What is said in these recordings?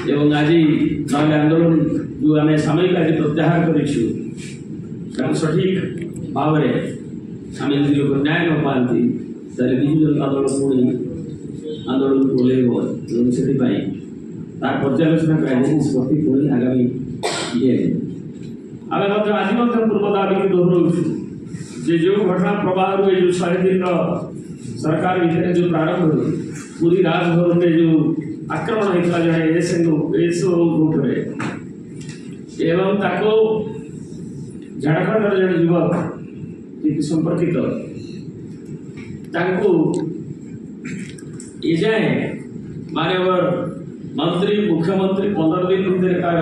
एवं आज नहले आंदोलन जो आम सामयिक आज प्रत्याहार करूँ सठिक भाव में आम यदि लोग न्याय न पाती विजु जनता दल पुणी आंदोलन को ओल्लैब से पर्यालोचना निष्पत्ति पुणी आगामी ये आम आज पूर्व दाबी की दोहराऊँ जे जो घटना प्रवाह जो 100 दिन सरकार भितर जो प्रारंभ पूरी राजभवन में जो आक्रमण होता जड़े एसओ ग्रुप एवं ताको झारखंड जड़े युवक संपर्कित ये जाए माननीय मंत्री मुख्यमंत्री 15 दिन भितर तार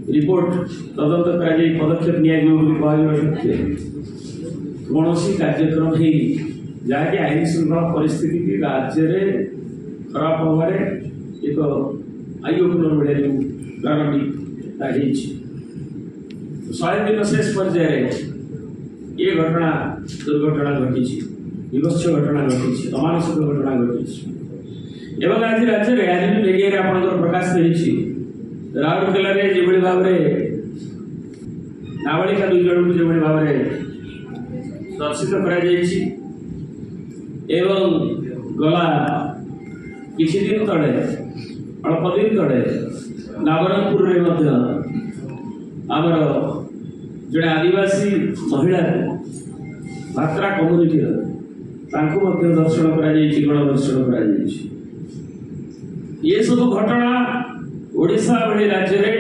रिपोर्ट तदंत कर पदक्षेप नि कौन कार्यक्रम है जहाँकि आईन श्रृंखला परिस्थिति की राज्य में खराब होबार एक आई ओपनर भाया प्रारंभिक 100 दिन शेष पर्यायर ये घटना दुर्घटना घटी विभत्स घटना घटी अमानुषिक घटना घटी एवं आज राज्य में आज भी मीडिया आप प्रकाश रही राउरकेला जो भाव में नाबालिका 2 जन को जो भाव में दर्शित कर गला किसी दिन तले अल्प दिन तले नवरंगपुर आमर जड़े आदिवासी महिला भात्रा कम्युनिटी दर्शन कर गणदर्शन कर ये सब घटना ओडिशा भली राज्य में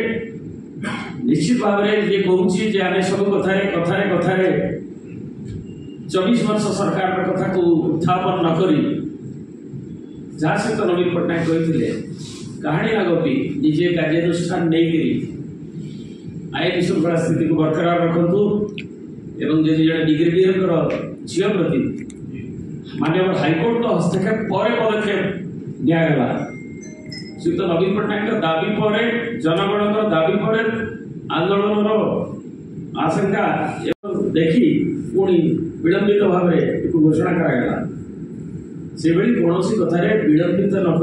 निश्चित भाव में ये कहूँ आम सब कथारे कथारे 24 वर्ष सरकार कथा को उत्थापन न करी जहाँ सहित नवीन पट्टनायक कहते कहानी न गपी निजे कार्यानुष्ठान नहीं आईन श्रृंखला स्थिति को बरकरार रखु एवं जदि जड़े ब्रिगेडियर झील प्रति माननीय हाइकोर्ट हस्तक्षेप पर पदक्षेप दिगला श्रीयुक्त नवीन पट्टनायक दाबी पर जनगण दाबी पर आंदोलन आशंका देखी पुणी विलंबित भाव में घोषणा कराला से कौन कथार विलंबित नक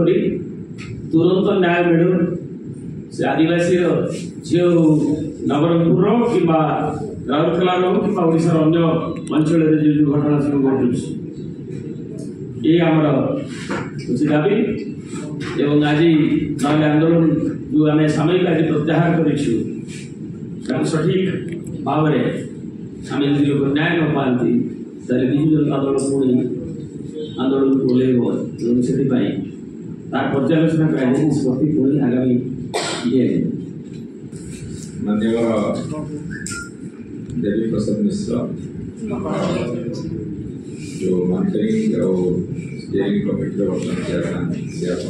तुरंत न्याय मिलू से आदिवासी झी नवरंगपुर कि राउरकेला कि ओडिशार अन्य अंचल जो घटना सब घटुची ये आमर दाबी एवं आज नहले आंदोलन जो आम सामयिक आज प्रत्याहार करूँ सठिक भाव में आम यदि लोग न्याय न पाती विजु जनता दल पुणी आंदोलन को ओल्लैब से पर्यालोचना कर निष्पत्ति पुणी आगामी ये माननीय देवी प्रसाद मिश्र जो मॉनिटरिंग और स्टीयरिंग कमिटी वर्तमान चेयरमैन से आज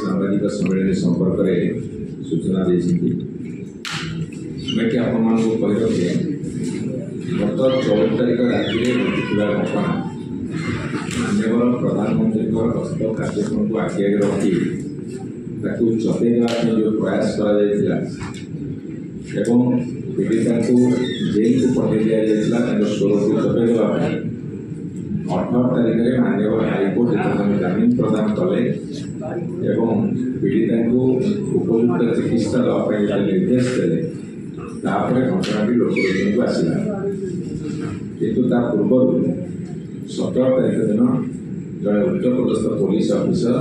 सांबादिक सम्मेलन संपर्क में सूचना देती मैं आपण कही रखे गत 14 तारीख राति घटिया घटना माननीय प्रधानमंत्री गस्त कार्यक्रम को आगे आगे रखी चपेवा जो प्रयास कर पीड़िता को जेल को पठे दि स्वर को चपेवा 18 तारीख में माननीय हाइकोर्ट जमीन प्रदान कले पीड़िता को उपयुक्त चिकित्सा देवाई निर्देश देते घटना लोकलोचन को आसला किंतु पूर्व 17 तारीख दिन जड़े उच्चपदस्थ पुलिस ऑफिसर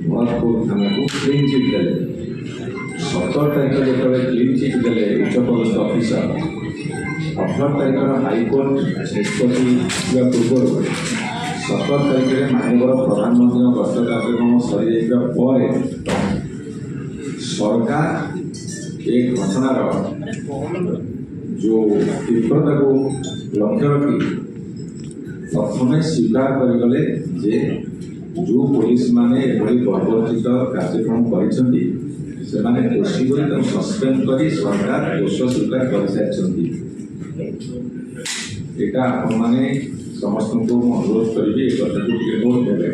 भरतपुर थाना को क्लीन चिट देले 17 तारीख जो क्लीन चिट देले उच्चपदस्थ ऑफिसर 18 तारीख हाइकोर्ट निष्पत्ति पूर्व 17 तारीख में माननीय प्रधानमंत्री गस्त कार्यक्रम सरी सरकार एक घटनार जो तीव्रता को लक्ष्य रखी प्रथम स्वीकार करगले जे जो पुलिस माने बर्बरचित कार्यक्रम कर दोषी को सस्पेंड कर सरकार दोष स्वीकार कर सारी यहाँ आपण मैंने समस्त को अनुरोध करी कथा को नोट देवे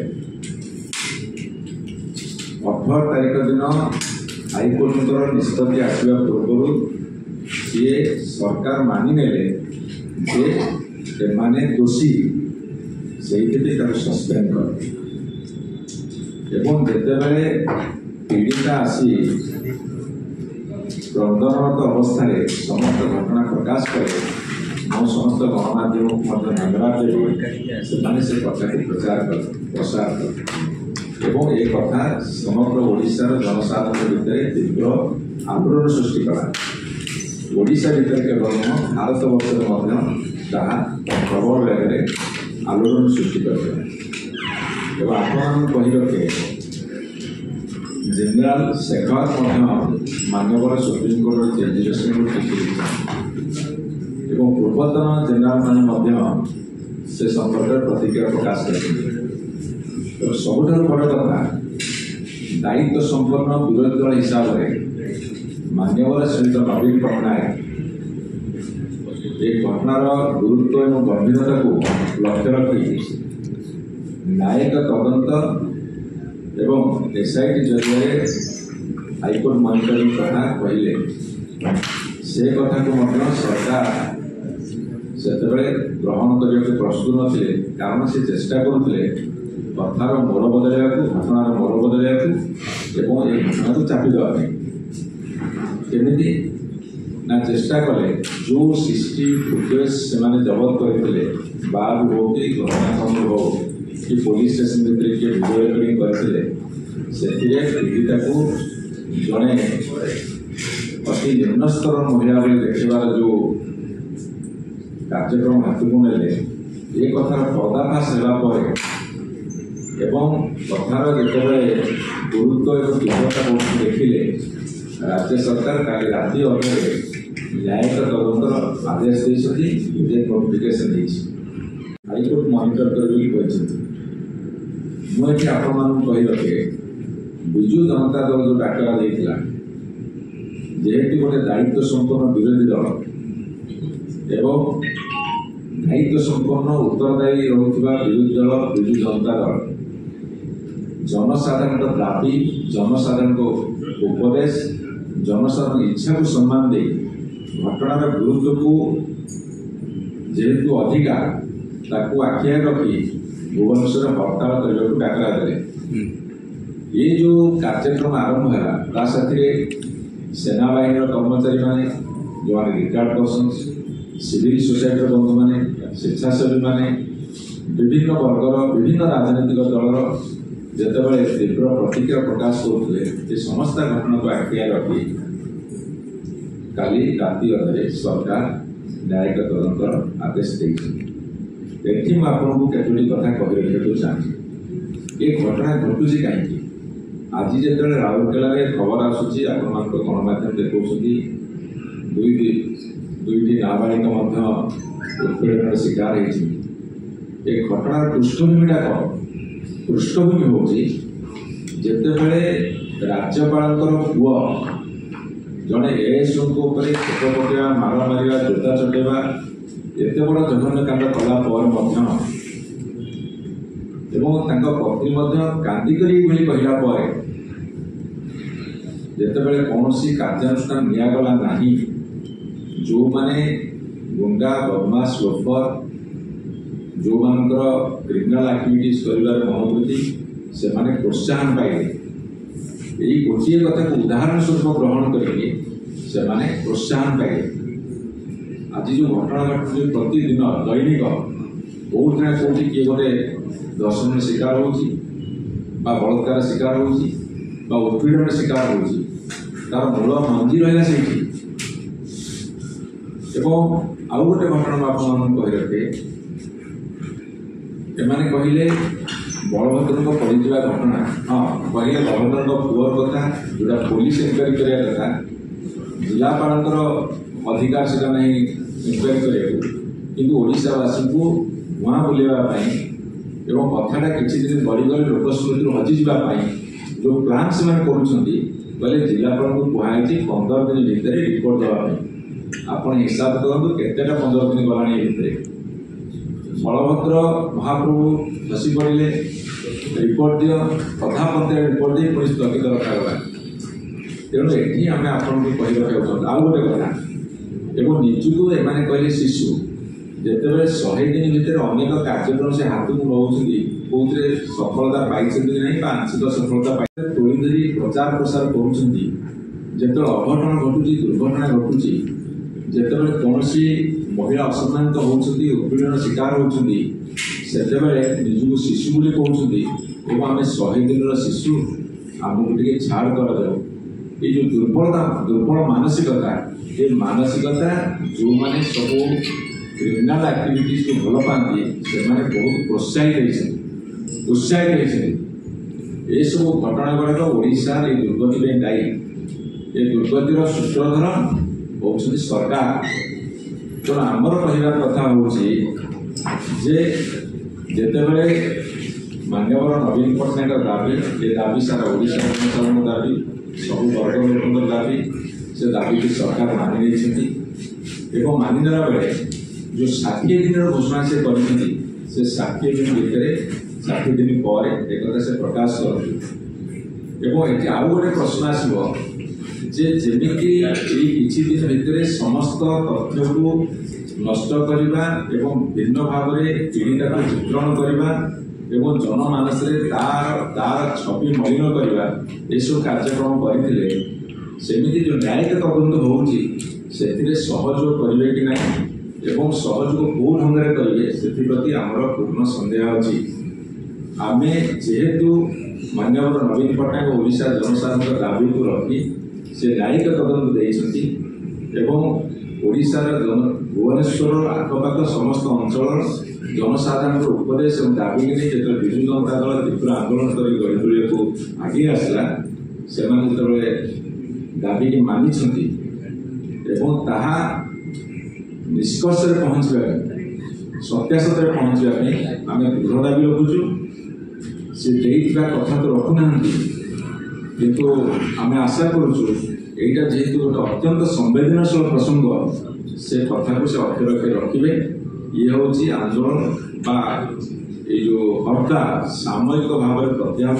18 तारीख दिन हाइकोर्ट निष्पत्ति आसवा पूर्व सी सरकार मानिने जे माने दोषी से सस्पेंड कर एवं जितेबाला पीड़िता आसी क्रंदनरत अवस्था समस्त घटना प्रकाश करे मो समस्त गणमाध्यम धन्यवाद देवी से कथा को प्रसार कर एवं एक कथा समग्र ओडिशार जनसाधारण भितर तीव्र आंदोलन सृष्टि कला ओडिशा भितर केवल भारत वर्ष प्रबल बेगे आंदोलन सृष्टि कर आप रखे जनरल शेखर मानवर सुप्रीम कोर्ट जजेस एवं पूर्वतन जनरल मैंने से संपर्क प्रतिक्रिया प्रकाश कर सबुठ बड़ कथा दायित्व संपन्न विरोधी दल हिसाब से मान्यवर श्रीयुत नवीन पट्टनायक एक घटनार गुरुत्व और गंभीरता को लक्ष्य रखी न्यायिक तदंत एवं एसआईटी जरिए हाईकोर्ट मॉनिटरिंग कथा कहले से कथा को सरकार से ग्रहण करने प्रस्तुत नथिले कारण से चेष्टा करुले कथार मोड़ बदल घटनार मोड़ बदल एवं घटना को चापी देवाई केमी ना चेष्टा कले जो सीसीटी फुटेज से जबत करते बार हो कि घटनाक्रम हो कि पुलिस स्टेशन भितर किए वीडियो रेकर्डिंग करते से पीड़िता को जड़े अति निम्न स्तर महिला देखार जो कार्यक्रम हाथ को ने ये कथार पर्दाफाश होगापर एवं कथार जिते गुरुत्व और तीव्रता देखिले राज्य सरकार काली राति अधे न्यायिक तदंतर आदेश देते नोटिफिकेशन हाईकोर्ट मॉनिटर कर मुझे आपण कही रखे विजु जनता दल जो डाकरा देता जेहेतु गोटे दायित्व संपन्न विरोधी दल एवं दायित्व संपन्न उत्तरदायी रहुवा विरोधी दल विजु जनता दल जनसाधारण दाबी जनसाधारण उपदेश जनसाधारण इच्छा को सम्मान दे घटनार गुरुत्व को जेहेतु अधिका ताकू आखिया रखी भुवनेश्वर हड़ताल करने को डाकरा दे ये जो कार्यक्रम आरंभ है साथी सेना बाहिनी कर्मचारी माने जो रिटायर्ड पर्सन सिविल सोसाइटी बंधु माने स्वेच्छासेवी माने विभिन्न वर्गर विभिन्न राजनीतिक दलर जितेबाला तीव्र प्रतिक्रिया प्रकाश करुले समस्त घटना को आखिया रखी काली राति अधे सरकार न्यायिक तदंतर आदेश देती आपको केतोटी कथा कही रखा चाहिए ये घटना घटुची कहीं आज जो राउरकेला खबर आसूसी आप गणमाध्यम देखा दुईटी नाबालिका उत्पीड़न शिकार होती घटनार पृष्ठभूमिटा कौन पृष्ठभूमि हूँ जितेबाला राज्यपाल पुओ जड़े एएसओ छेप पकड़ा मार मार जोता चटेवा एत बड़ जघन्य कांड कला पत्नी कांदिक कहला जितेबाला कौन कार्यानुष्ठान निगला ना जो मैंने गुंडा बदमाश लोफर जो मानकर क्रिमिनाल एक्टिविटीज कर मनोवृत्ति से माने प्रोत्साहन पाइले यही गोटे कथा को उदाहरण स्वरूप ग्रहण करके से माने प्रोत्साहन पाइले आज जो घटना घटुचे प्रतिदिन दैनिक कौटी ना कौटी किए गोटे दर्शन शिकार हो बलात्कार शिकार हो उत्पीड़न शिकार हो तार मूल मंजी रहा से आउ गोटे घटना आप कही रखे एमाने कहले बलभद्र पड़ा घटना हाँ कहले बलभद्र पुअर कथा जोटा पुलिस इनक्वारी कराया कथा जिलापाल अधिकार से नहीं इनक्वारी कर ओडावासी को धूआ बुलावाई एवं कथाटा किसी दिन गड़गले लोकस्मृति हजिजापी जो प्लान से कहले जिलापाल को कहुई 15 दिन भितर रिपोर्ट देवाई आप हिसाब करूँ केतेटा 15 दिन गला भितर बलभद्र महाप्रभु धसी पड़े रिपोर्ट दियो कथा पत्र रिपोर्ट दे पुलिस स्थगित रखागला तेणु ये आम आपको कही रखा आउ गोटे कथा एवं निजुक एम कहले शिशु जितेबाला 100 दिन भितर अनेक कार्यक्रम से हाथ को नौ କୋଉଥିରେ ସଫଳତା ପାଇଛନ୍ତି କି ନାହିଁ ବା ଆଂଶିକ ସଫଳତା ପାଇ ତୋଳି ଧରି ପ୍ରଚାର ପ୍ରସାର କରୁଛନ୍ତି। ଯେତେବେଳେ ଅଘଟଣ ଘଟୁଛି, ଦୁର୍ଘଟଣା ଘଟୁଛି, ଯେତେବେଳେ କୌଣସି ମହିଳା ଅସମ୍ମାନିତ ହେଉଛନ୍ତି, ଉତ୍ପୀଡ଼ନ ଶିକାର ହେଉଛନ୍ତି, ସେତେବେଳେ ନିଜକୁ ଶିଶୁ ବୋଲି କହୁଛନ୍ତି ଏବଂ ଆମେ 100 ଦିନର ଶିଶୁ, ଆମକୁ ଟିକେ ଛାଡ଼ କରାଯାଉ। এই যে দুর্বল মানসিকতা, এই মানসিকতা ଯେଉଁମାନେ ସବୁ କ୍ରିମିନାଲ ଆକ୍ଟିଭିଟିଜକୁ ଭଲ ପାଆନ୍ତି ସେମାନେ ବହୁତ ଉତ୍ସାହିତ ହେଇଛନ୍ତି। ଏସବୁ ଘଟଣା ଗୁଡ଼ାକ ଓଡ଼ିଶାର এই ଦୁର୍ଗତି ପାଇଁ ଦାୟୀ। ଏ ଦୁର୍ଗତିର ସୂତ୍ରଧର ହେଉଛନ୍ତି ସରକାର। ତେଣୁ ଆମର କହିବା କଥା ହେଉଛି ଯେ ଯେତେବେଳେ ମାନ୍ୟବର ନବୀନ ପଟ୍ଟନାୟକଙ୍କ ଦାବି, ଏ ଦାବି ସାରା ଓଡ଼ିଶାର ଜନସାଧାରଣଙ୍କ ଦାବି, ସବୁ ବର୍ଗ ଲୋକଙ୍କର ଦାବି, ସେ ଦାବିକୁ ସରକାର ମାନି ନେଇଛନ୍ତି ଏବଂ ମାନି ନେଲା ବେଳେ ଯେଉଁ 60 ଦିନର ଘୋଷଣା ସେ କରିଛନ୍ତି, ସେ 60 ଦିନ ଭିତରେ 60 ଦିନ ପରେ ଏକଥା ସେ ପ୍ରକାଶ କରନ୍ତି। ଏବଂ ଏଠି ଆଉ ଗୋଟେ ପ୍ରଶ୍ନ ଆସିବ ଯେ ଯେମିତି ଏଇ କିଛି ଦିନ ଭିତରେ ସମସ୍ତ ତଥ୍ୟକୁ ନଷ୍ଟ କରିବା ଏବଂ ଭିନ୍ନ ଭାବରେ ପୀଡ଼ିତାକୁ ଚିତ୍ରଣ କରିବା ଏବଂ ଜନମାନସରେ ତାର ଛବି ମଳିନ କରିବା, ଏସବୁ କାର୍ଯ୍ୟକ୍ରମ କରିଥିଲେ ସେମିତି ଯେଉଁ ନ୍ୟାୟିକ ତଦନ୍ତ ହେଉଛି ସେଥିରେ ସହଯୋଗ କରିବେ କି ନାହିଁ ଏବଂ ସହଯୋଗ କେଉଁ ଢଙ୍ଗରେ କରିବେ ସେଥିପ୍ରତି ଆମର ପୂର୍ଣ୍ଣ ସନ୍ଦେହ ଅଛି। ଆମେ ଯେହେତୁ ମାନ୍ୟବର ନବୀନ ପଟ୍ଟନାୟକ ଓଡ଼ିଶା ଜନସାଧାରଣଙ୍କ ଦାବିକୁ ରଖି ସେ ନ୍ୟାୟିକ ତଦନ୍ତ ଦେଇଛନ୍ତି ଏବଂ ଓଡ଼ିଶାର ଭୁବନେଶ୍ୱର ଆଖପାଖ ସମସ୍ତ ଅଞ୍ଚଳର ଜନସାଧାରଣଙ୍କ ଉପଦେଶ ଏବଂ ଦାବିକି ନେଇ ଯେତେବେଳେ ବିଜୁ ଜନତା ଦଳ ତୀବ୍ର ଆନ୍ଦୋଳନ କରି ଗଢ଼ି ତୋଳିବାକୁ ଆଗେଇ ଆସିଲା, ସେମାନେ ଯେତେବେଳେ ଦାବିକି ମାନିଛନ୍ତି ଏବଂ ତାହା ନିଷ୍କର୍ଷରେ ପହଞ୍ଚିବା ପାଇଁ, ସତ୍ୟାସତ୍ୟରେ ପହଞ୍ଚିବା ପାଇଁ ଆମେ ଦୃଢ଼ ଦାବି ରଖୁଛୁ। ସେ ଦେଇଥିବା କଥା ତ ରଖୁନାହାନ୍ତି, କିନ୍ତୁ ଆମେ ଆଶା କରୁଛୁ এইটা যেহেতু ଗୋଟେ ଅତ୍ୟନ୍ତ ସମ୍ବେଦନଶୀଳ ପ୍ରସଙ୍ଗ, ସେ କଥାକୁ ସେ ଅକ୍ଷରେ ରଖିବେ। ଇଏ ହେଉଛି ଆନ୍ଦୋଳନ ବା ଏଇ ଯେଉଁ ହର୍ତ୍ତା ସାମୟିକ ଭାବରେ ପ୍ରତ୍ୟାହୃତ